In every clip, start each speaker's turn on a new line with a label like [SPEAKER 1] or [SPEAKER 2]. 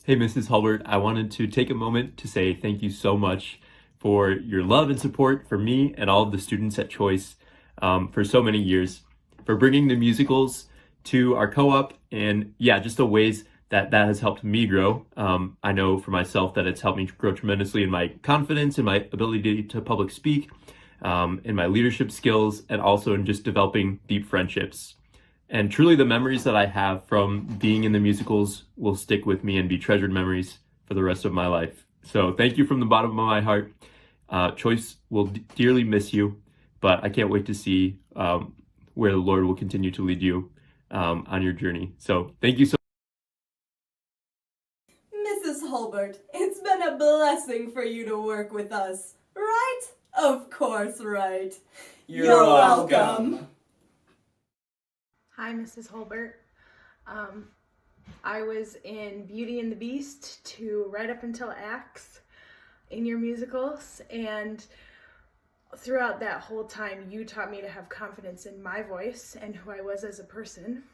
[SPEAKER 1] Hey, Mrs. Hulbert, I wanted to take a moment to say thank you so much for your love and support for me and all of the students at Choice for so many years, for bringing the musicals to our co-op, and yeah, just the ways that has helped me grow. I know for myself that it's helped me grow tremendously in my confidence and my ability to public speak, in my leadership skills, and also in just developing deep friendships. And truly, the memories that I have from being in the musicals will stick with me and be treasured memories for the rest of my life. So, thank you from the bottom of my heart. Choice will dearly miss you, but I can't wait to see where the Lord will continue to lead you on your journey. So, thank you so
[SPEAKER 2] Mrs. Hulbert, it's been a blessing for you to work with us, right? Of course, right. You're welcome.
[SPEAKER 3] Hi, Mrs. Hulbert. I was in Beauty and the Beast to right up until Acts in your musicals, and throughout that whole time, you taught me to have confidence in my voice and who I was as a person.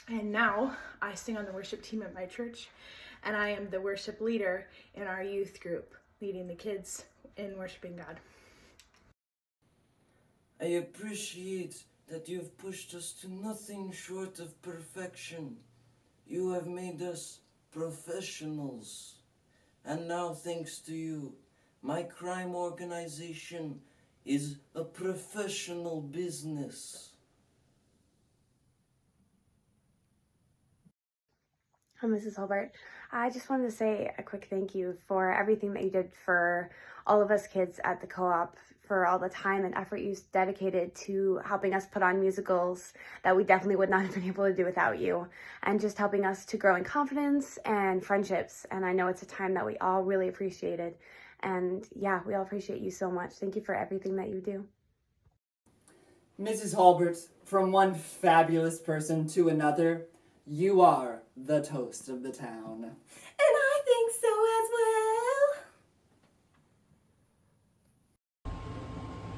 [SPEAKER 3] And now I sing on the worship team at my church, and I am the worship leader in our youth group, leading the kids in worshiping God.
[SPEAKER 4] I appreciate that you have pushed us to nothing short of perfection. You have made us professionals. And now, thanks to you, my crime organization is a professional business.
[SPEAKER 5] Hi, Mrs. Hulbert. I just wanted to say a quick thank you for everything that you did for all of us kids at the co-op, for all the time and effort you dedicated to helping us put on musicals that we definitely would not have been able to do without you, and just helping us to grow in confidence and friendships. And I know it's a time that we all really appreciated. And yeah, we all appreciate you so much. Thank you for everything that you do.
[SPEAKER 6] Mrs. Hulbert, from one fabulous person to another, you are the toast of the town.
[SPEAKER 2] And I think so as well.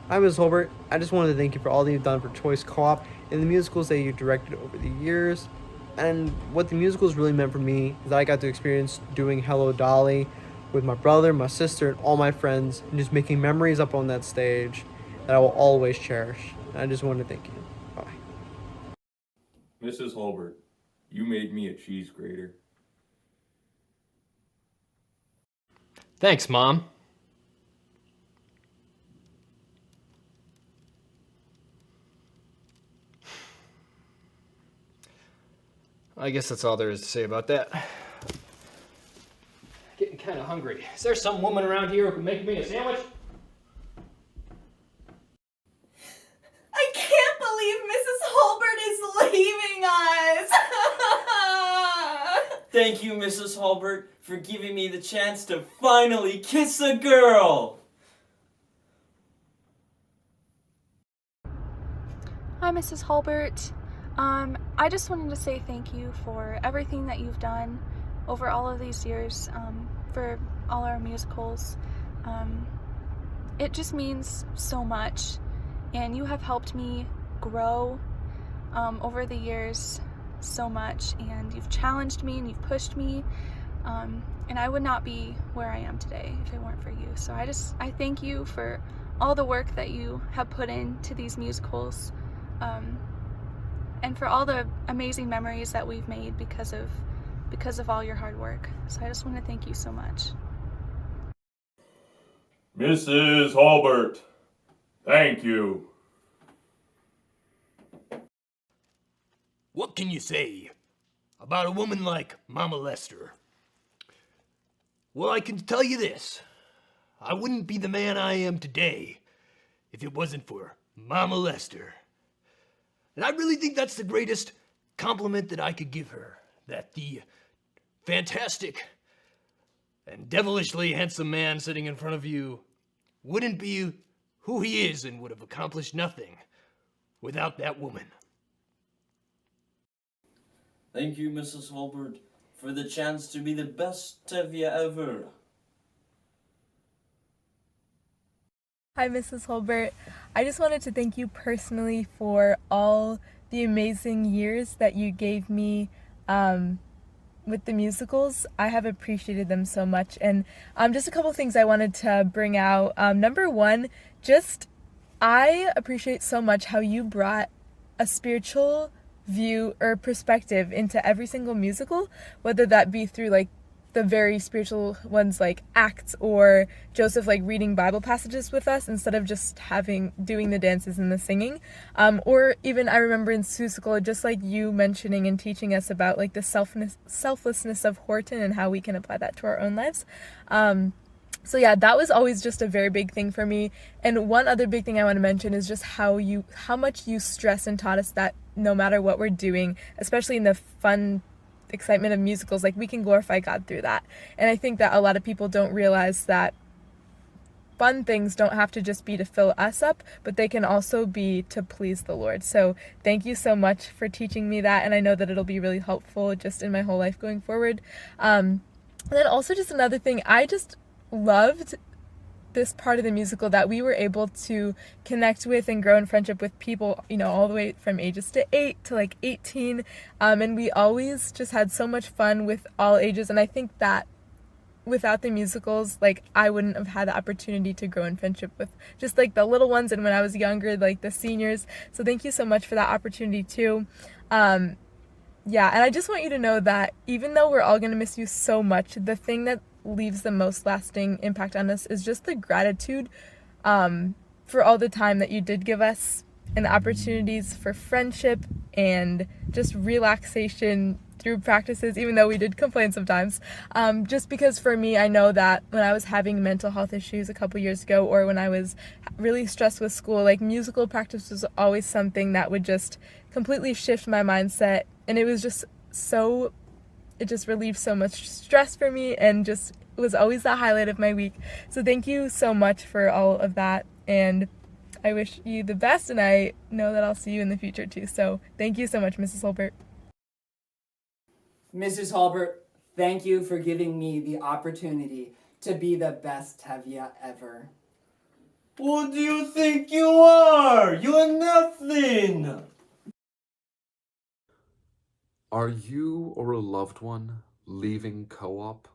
[SPEAKER 7] Hi, Ms. Hulbert. I just wanted to thank you for all that you've done for Choice Co-op and the musicals that you've directed over the years. And what the musicals really meant for me is that I got to experience doing Hello Dolly with my brother, my sister, and all my friends, and just making memories up on that stage that I will always cherish. And I just wanted to thank you. Bye.
[SPEAKER 8] Mrs. Hulbert, you made me a cheese grater.
[SPEAKER 9] Thanks, Mom. I guess that's all there is to say about that. Getting kind of hungry. Is there some woman around here who can make me a sandwich?
[SPEAKER 2] I can't believe Mrs. Hulbert is leaving us.
[SPEAKER 4] Thank you, Mrs. Hulbert, for giving me the chance to finally kiss a girl.
[SPEAKER 10] Hi, Mrs. Hulbert. I just wanted to say thank you for everything that you've done over all of these years, for all our musicals. It just means so much, and you have helped me grow over the years so much, and you've challenged me and you've pushed me, and I would not be where I am today if it weren't for you. So I thank you for all the work that you have put into these musicals, and for all the amazing memories that we've made because of all your hard work. So I just want to thank you so much.
[SPEAKER 8] Mrs. Hulbert, thank you.
[SPEAKER 11] What can you say about a woman like Mama Lester? Well, I can tell you this. I wouldn't be the man I am today if it wasn't for Mama Lester. And I really think that's the greatest compliment that I could give her. That the fantastic and devilishly handsome man sitting in front of you wouldn't be who he is and would have accomplished nothing without that woman.
[SPEAKER 4] Thank you, Mrs. Hulbert, for the chance to be the best Tevye ever.
[SPEAKER 12] Hi, Mrs. Hulbert. I just wanted to thank you personally for all the amazing years that you gave me with the musicals, I have appreciated them so much. And just a couple things I wanted to bring out. Number one, just I appreciate so much how you brought a spiritual view or perspective into every single musical, whether that be through like the very spiritual ones like Acts or Joseph like reading Bible passages with us instead of just doing the dances and the singing, or even I remember in Seussical, just like you mentioning and teaching us about like the selflessness of Horton and how we can apply that to our own lives. So yeah, that was always just a very big thing for me. And one other big thing I want to mention is just how much you stress and taught us that no matter what we're doing, especially in the fun excitement of musicals, like we can glorify God through that. And I think that a lot of people don't realize that fun things don't have to just be to fill us up, but they can also be to please the Lord. So thank you so much for teaching me that, and I know that it'll be really helpful just in my whole life going forward. And then also just another thing, I just loved this part of the musical that we were able to connect with and grow in friendship with people, you know, all the way from ages to 8 to like 18. And we always just had so much fun with all ages. And I think that without the musicals, like I wouldn't have had the opportunity to grow in friendship with just like the little ones and when I was younger, like the seniors. So thank you so much for that opportunity too. Yeah, and I just want you to know that even though we're all going to miss you so much, the thing that leaves the most lasting impact on us is just the gratitude for all the time that you did give us and the opportunities for friendship and just relaxation through practices, even though we did complain sometimes. Just because for me, I know that when I was having mental health issues a couple years ago, or when I was really stressed with school, like musical practice was always something that would just completely shift my mindset. And it was just it just relieved so much stress for me and just was always the highlight of my week. So thank you so much for all of that. And I wish you the best, and I know that I'll see you in the future too. So thank you so much, Mrs. Hulbert.
[SPEAKER 6] Mrs. Hulbert, thank you for giving me the opportunity to be the best Tevye ever.
[SPEAKER 13] Who do you think you are? You are nothing!
[SPEAKER 14] Are you or a loved one leaving co-op?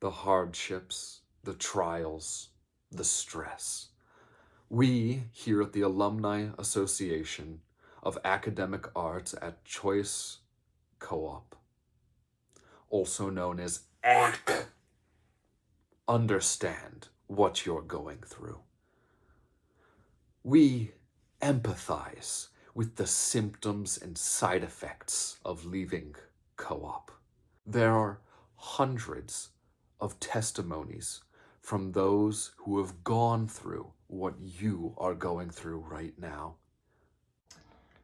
[SPEAKER 14] The hardships, the trials, the stress. We here at the Alumni Association of Academic Arts at Choice Co-op, also known as AC, understand what you're going through. We empathize with the symptoms and side effects of leaving co-op. There are hundreds of testimonies from those who have gone through what you are going through right now.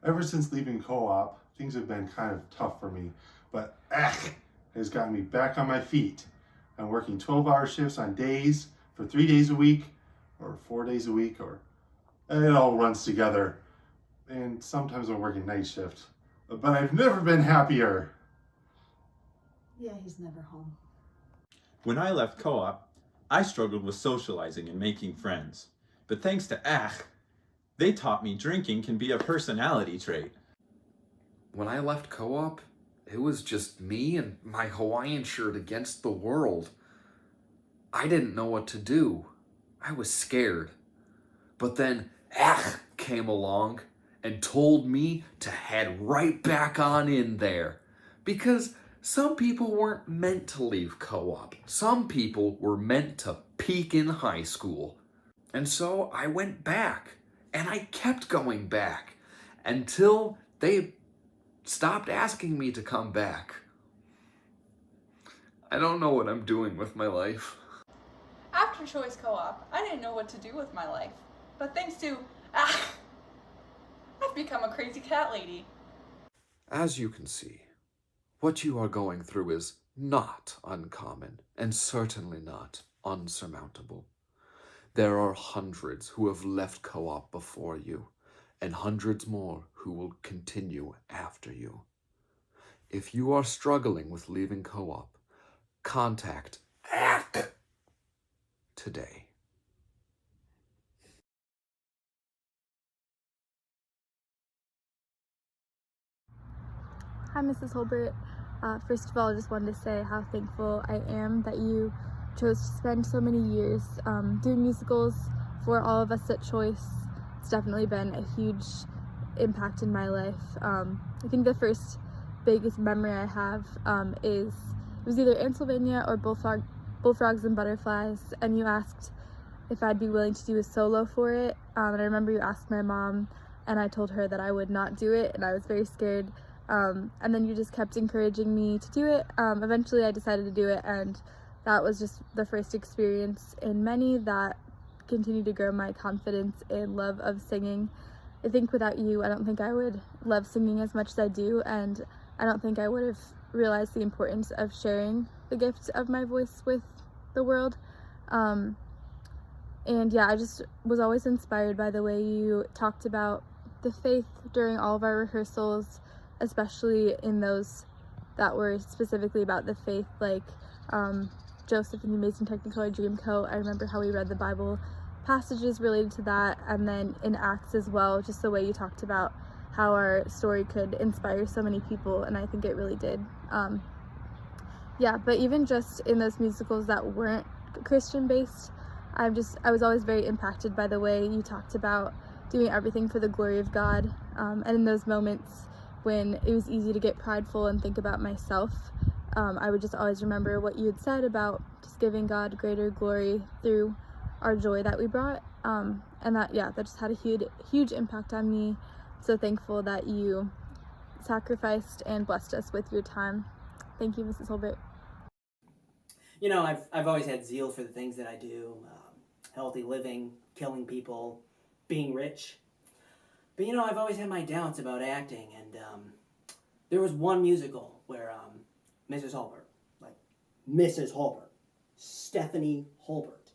[SPEAKER 15] Ever since leaving co-op, things have been kind of tough for me, but AC has gotten me back on my feet. I'm working 12-hour shifts on days for 3 days a week, or 4 days a week, or it all runs together. And sometimes I'm working night shift, but I've never been happier.
[SPEAKER 16] Yeah, he's never home.
[SPEAKER 17] When I left co-op, I struggled with socializing and making friends. But thanks to AC, they taught me drinking can be a personality trait.
[SPEAKER 14] When I left co-op, it was just me and my Hawaiian shirt against the world. I didn't know what to do. I was scared. But then AC came along and told me to head right back on in there. Because some people weren't meant to leave co-op. Some people were meant to peak in high school. And so I went back, and I kept going back until they stopped asking me to come back. I don't know what I'm doing with my life.
[SPEAKER 18] After Choice Co-op, I didn't know what to do with my life. But thanks to I've become a crazy cat lady.
[SPEAKER 14] As you can see, what you are going through is not uncommon and certainly not unsurmountable. There are hundreds who have left co-op before you, and hundreds more who will continue after you. If you are struggling with leaving co-op, contact AC today.
[SPEAKER 10] Hi, Mrs. Hulbert. First of all, I just wanted to say how thankful I am that you chose to spend so many years doing musicals for all of us at Choice. It's definitely been a huge impact in my life. I think the first biggest memory I have is it was either Ansylvania or Bullfrogs and Butterflies, and you asked if I'd be willing to do a solo for it. And I remember you asked my mom, and I told her that I would not do it, and I was very scared. And then you just kept encouraging me to do it. Eventually I decided to do it, and that was just the first experience in many that continued to grow my confidence and love of singing. I think without you, I don't think I would love singing as much as I do, and I don't think I would have realized the importance of sharing the gift of my voice with the world. And yeah, I just was always inspired by the way you talked about the faith during all of our rehearsals, especially in those that were specifically about the faith, like Joseph and the Amazing Technicolor Dreamcoat. I remember how we read the Bible passages related to that, and then in Acts as well, just the way you talked about how our story could inspire so many people, and I think it really did. Yeah, but even just in those musicals that weren't Christian based, I was always very impacted by the way you talked about doing everything for the glory of God, and in those moments when it was easy to get prideful and think about myself, I would just always remember what you had said about just giving God greater glory through our joy that we brought, and that just had a huge impact on me. So thankful that you sacrificed and blessed us with your time. Thank you, Mrs. Hulbert.
[SPEAKER 19] You know, I've always had zeal for the things that I do, healthy living, killing people, being rich. But you know, I've always had my doubts about acting, and there was one musical where Mrs. Hulbert, Stephanie Hulbert,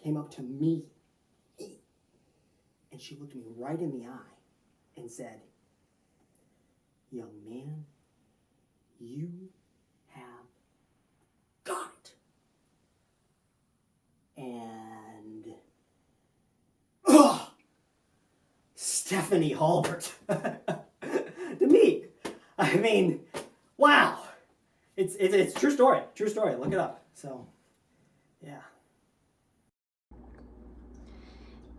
[SPEAKER 19] came up to me, and she looked me right in the eye and said, "Young man, you have got it." And Stephanie Hulbert. To me, I mean, wow. It's true story. True story. Look it up. So, yeah.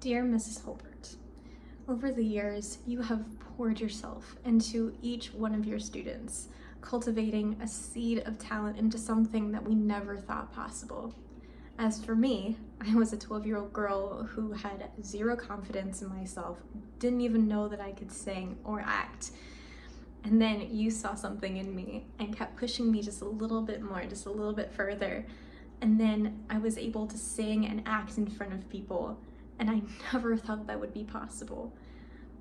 [SPEAKER 20] Dear Mrs. Hulbert, over the years, you have poured yourself into each one of your students, cultivating a seed of talent into something that we never thought possible. As for me, I was a 12-year-old girl who had zero confidence in myself, didn't even know that I could sing or act. And then you saw something in me and kept pushing me just a little bit more, just a little bit further. And then I was able to sing and act in front of people, and I never thought that would be possible.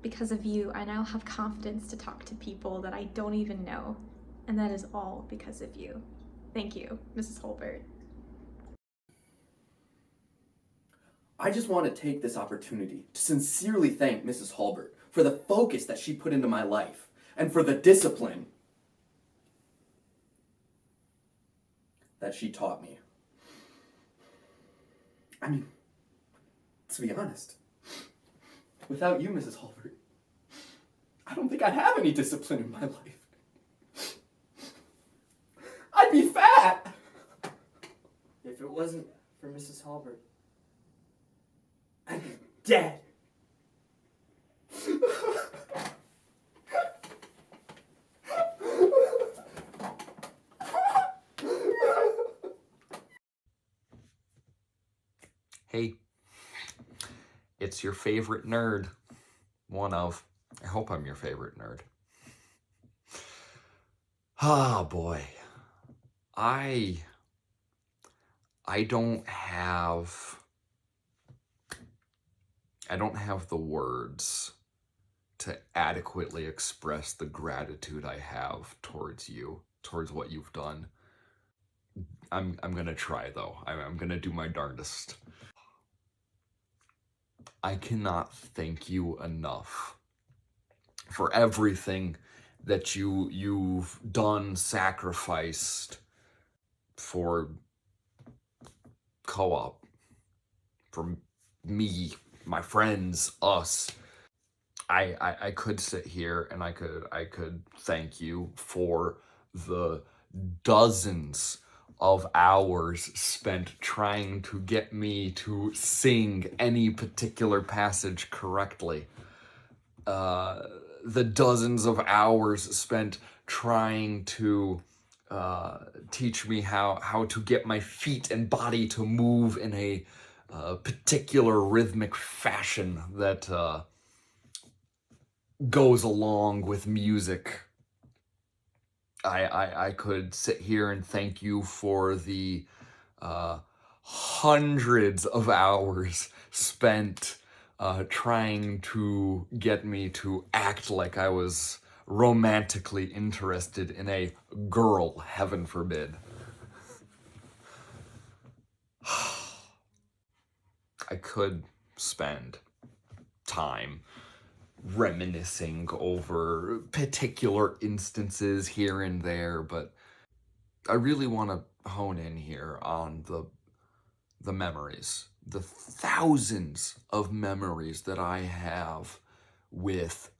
[SPEAKER 20] Because of you, I now have confidence to talk to people that I don't even know, and that is all because of you. Thank you, Mrs. Hulbert.
[SPEAKER 21] I just want to take this opportunity to sincerely thank Mrs. Hulbert for the focus that she put into my life and for the discipline that she taught me. I mean, to be honest, without you, Mrs. Hulbert, I don't think I'd have any discipline in my life. I'd be fat!
[SPEAKER 19] If it wasn't for Mrs. Hulbert, I'd be dead.
[SPEAKER 14] Hey, it's your favorite nerd. One of. I hope I'm your favorite nerd. Ah, boy. I don't have the words to adequately express the gratitude I have towards you, towards what you've done. I'm gonna try though. I'm gonna do my darndest. I cannot thank you enough for everything that you've done, sacrificed for co-op, for me, my friends, us. I could sit here and I could thank you for the dozens of hours spent trying to get me to sing any particular passage correctly. The dozens of hours spent trying to teach me how to get my feet and body to move in a particular rhythmic fashion that goes along with music. I could sit here and thank you for the hundreds of hours spent trying to get me to act like I was romantically interested in a girl, heaven forbid. I could spend time reminiscing over particular instances here and there, but I really want to hone in here on the memories, the thousands of memories that I have with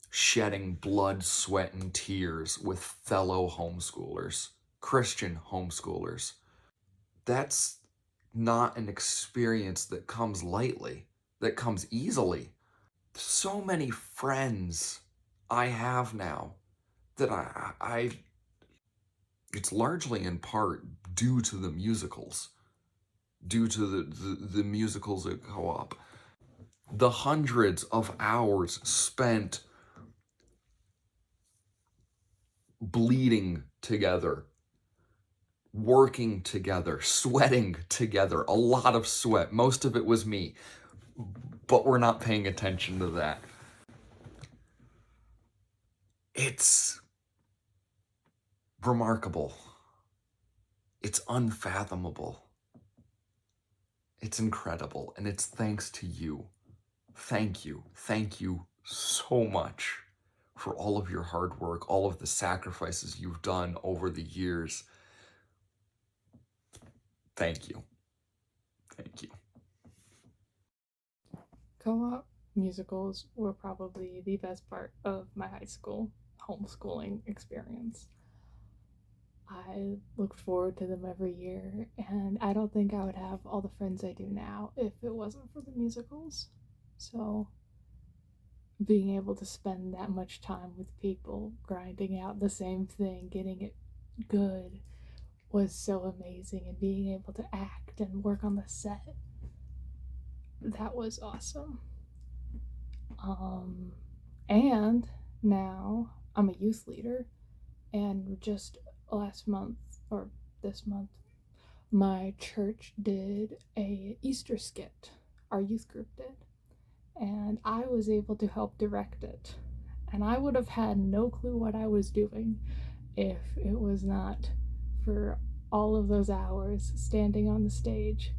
[SPEAKER 14] shedding blood, sweat, and tears with fellow homeschoolers, Christian homeschoolers. That's not an experience that comes lightly, that comes easily. So many friends I have now that it's largely in part due to the musicals, due to the musicals at Co-op. The hundreds of hours spent bleeding together, working together, sweating together, a lot of sweat. Most of it was me, but we're not paying attention to that. It's remarkable. It's unfathomable. It's incredible, and it's thanks to you. Thank you. Thank you so much for all of your hard work, all of the sacrifices you've done over the years. Thank you. Thank you.
[SPEAKER 12] Co-op musicals were probably the best part of my high school homeschooling experience. I looked forward to them every year, and I don't think I would have all the friends I do now if it wasn't for the musicals. So being able to spend that much time with people grinding out the same thing, getting it good, was so amazing, and being able to act and work on the set, that was awesome. And now I'm a youth leader, and just last month, or this month, my church did a Easter skit, our youth group did, and I was able to help direct it. And I would have had no clue what I was doing if it was not for all of those hours standing on the stage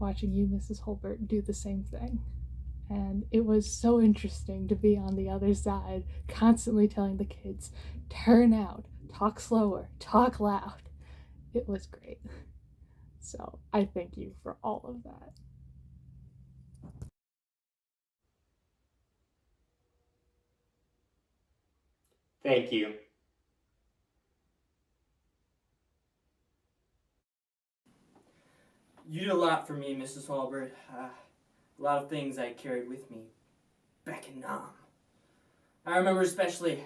[SPEAKER 12] watching you, Mrs. Hulbert, do the same thing. And it was so interesting to be on the other side, constantly telling the kids, turn out, talk slower, talk loud. It was great. So I thank you for all of that.
[SPEAKER 6] Thank you. You did a lot for me, Mrs. Hulbert. A lot of things I carried with me back in Nam. I remember especially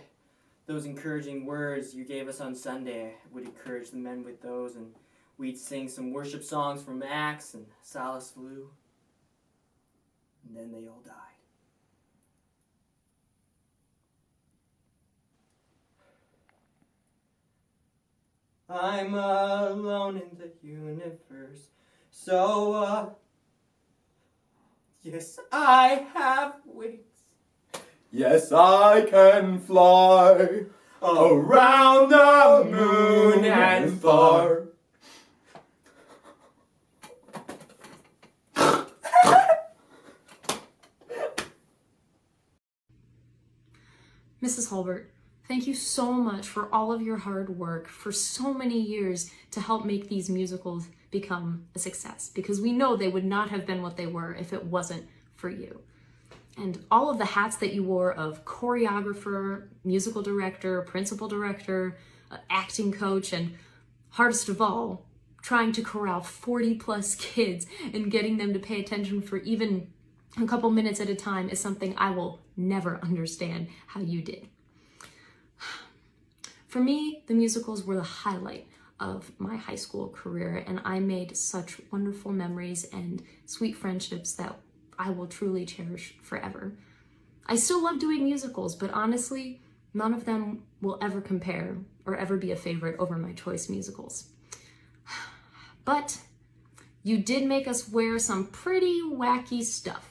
[SPEAKER 6] those encouraging words you gave us on Sunday. I would encourage the men with those, and we'd sing some worship songs from Acts and Solace Flew. And then they all died. I'm alone in the universe, so, yes, I have wings.
[SPEAKER 8] Yes, I can fly around the moon and far.
[SPEAKER 1] Mrs. Hulbert, thank you so much for all of your hard work for so many years to help make these musicals become a success, because we know they would not have been what they were if it wasn't for you. And all of the hats that you wore of choreographer, musical director, principal director, acting coach, and hardest of all, trying to corral 40 plus kids and getting them to pay attention for even a couple minutes at a time is something I will never understand how you did. For me, the musicals were the highlight of my high school career, and I made such wonderful memories and sweet friendships that I will truly cherish forever. I still love doing musicals, but honestly, none of them will ever compare or ever be a favorite over my choice musicals. But you did make us wear some pretty wacky stuff.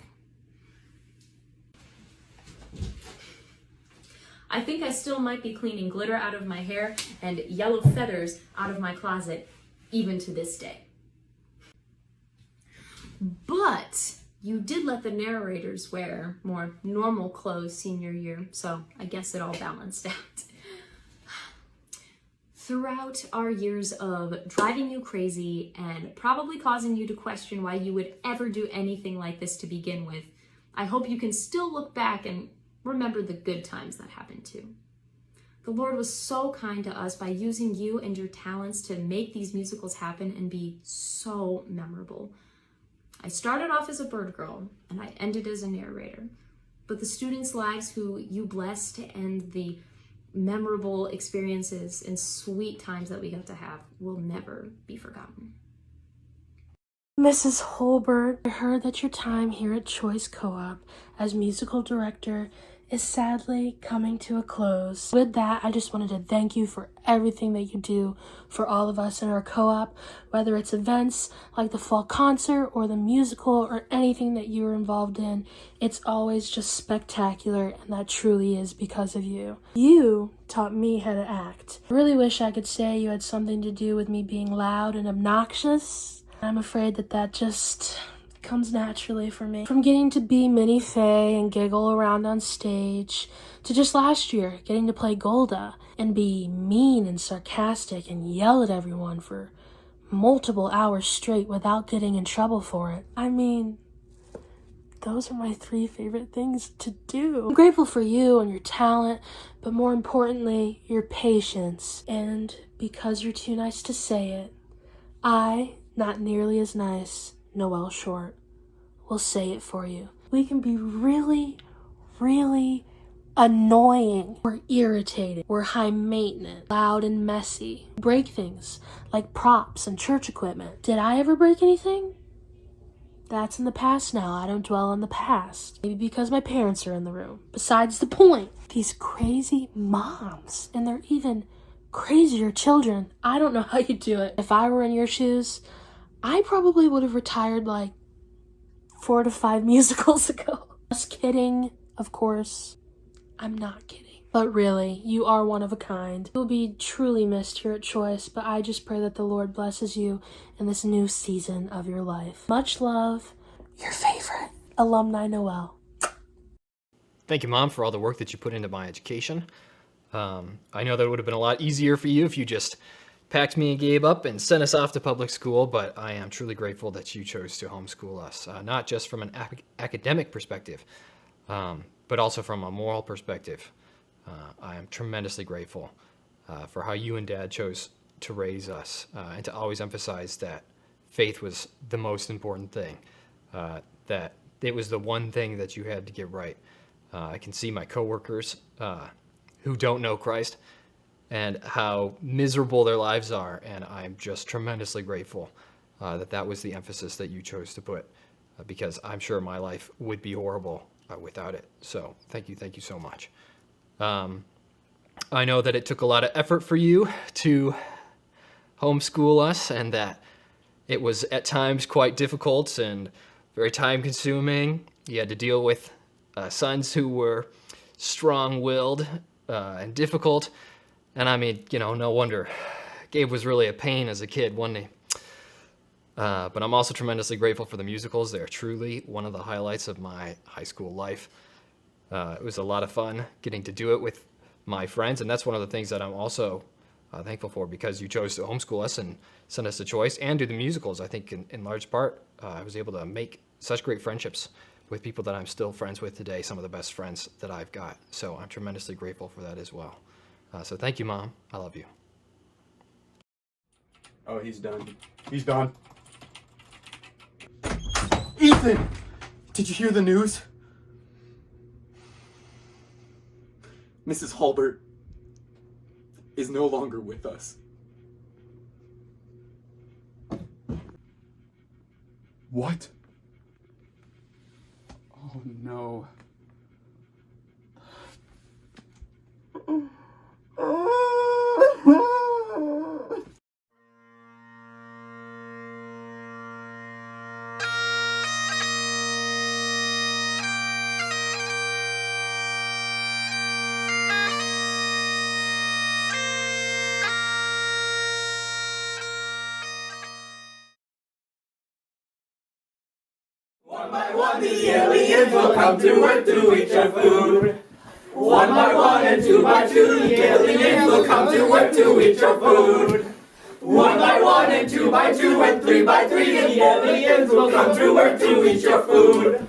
[SPEAKER 1] I think I still might be cleaning glitter out of my hair and yellow feathers out of my closet, even to this day. But you did let the narrators wear more normal clothes senior year, so I guess it all balanced out. Throughout our years of driving you crazy and probably causing you to question why you would ever do anything like this to begin with, I hope you can still look back and remember the good times that happened too. The Lord was so kind to us by using you and your talents to make these musicals happen and be so memorable. I started off as a bird girl and I ended as a narrator, but the students' lives who you blessed and the memorable experiences and sweet times that we got to have will never be forgotten.
[SPEAKER 3] Mrs. Hulbert, I heard that your time here at Choice Co-op as musical director is sadly coming to a close. With that, I just wanted to thank you for everything that you do for all of us in our co-op, whether it's events like the fall concert or the musical or anything that you are involved in. It's always just spectacular, and that truly is because of you. You taught me how to act. I really wish I could say you had something to do with me being loud and obnoxious. I'm afraid that just comes naturally for me. From getting to be Minnie Faye and giggle around on stage, to just last year getting to play Golda and be mean and sarcastic and yell at everyone for multiple hours straight without getting in trouble for it. I mean, those are my 3 favorite things to do. I'm grateful for you and your talent, but more importantly, your patience. And because you're too nice to say it, I, not nearly as nice, Noelle Short, will say it for you. We can be really, really annoying. We're irritating. We're high maintenance, loud and messy. Break things like props and church equipment. Did I ever break anything? That's in the past now. I don't dwell on the past. Maybe because my parents are in the room. Besides the point, these crazy moms and they're even crazier children. I don't know how you do it. If I were in your shoes, I probably would have retired like 4 to 5 musicals ago. Just kidding, of course. I'm not kidding. But really, you are one of a kind. You'll be truly missed here at Choice, but I just pray that the Lord blesses you in this new season of your life. Much love, your favorite, Alumni Noelle.
[SPEAKER 9] Thank you, Mom, for all the work that you put into my education. I know that it would have been a lot easier for you if you just packed me and Gabe up and sent us off to public school, but I am truly grateful that you chose to homeschool us, not just from an academic perspective, but also from a moral perspective. I am tremendously grateful for how you and Dad chose to raise us and to always emphasize that faith was the most important thing, that it was the one thing that you had to get right. I can see my coworkers who don't know Christ and how miserable their lives are, and I'm just tremendously grateful that was the emphasis that you chose to put, because I'm sure my life would be horrible without it. So thank you so much. I know that it took a lot of effort for you to homeschool us, and that it was at times quite difficult and very time-consuming. You had to deal with sons who were strong-willed and difficult. And I mean, no wonder. Gabe was really a pain as a kid, wasn't he? But I'm also tremendously grateful for the musicals. They're truly one of the highlights of my high school life. It was a lot of fun getting to do it with my friends, and that's one of the things that I'm also thankful for, because you chose to homeschool us and send us to Choice and do the musicals. I think in large part, I was able to make such great friendships with people that I'm still friends with today, some of the best friends that I've got. So I'm tremendously grateful for that as well. So thank you, Mom. I love you.
[SPEAKER 21] Oh, he's done. He's done. Ethan! Did you hear the news? Mrs. Hulbert is no longer with us. What? Oh no.
[SPEAKER 5] One by one the aliens will come to Earth to eat your food. One by one and two by two the aliens will come to Earth to eat your food. One by one and two by two and three by three the aliens will come to Earth to eat your food.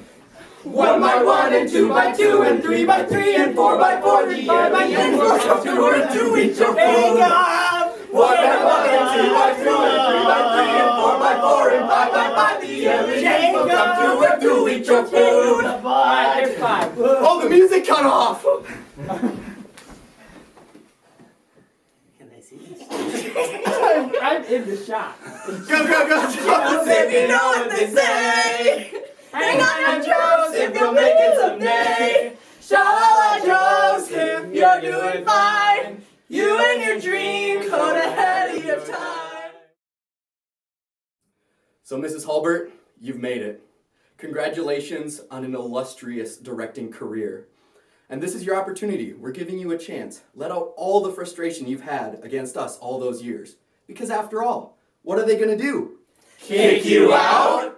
[SPEAKER 5] One by one and two by two and three by three and four by four the aliens will come to Earth to eat your food. One by one and two by two and three by three and four by four and five by five the aliens will come to Earth to eat your food.
[SPEAKER 21] Oh, the music cut off!
[SPEAKER 19] Can they see this?
[SPEAKER 6] I'm in the shot.
[SPEAKER 5] Jokes if you know what they say. Hang on your jokes if you'll make it someday. Sha-la-la jokes if you're doing fine. You and your dream code ahead of your time.
[SPEAKER 21] So, Mrs. Hulbert, you've made it. Congratulations on an illustrious directing career. And this is your opportunity. We're giving you a chance. Let out all the frustration you've had against us all those years. Because after all, what are they going to do?
[SPEAKER 5] Kick you out?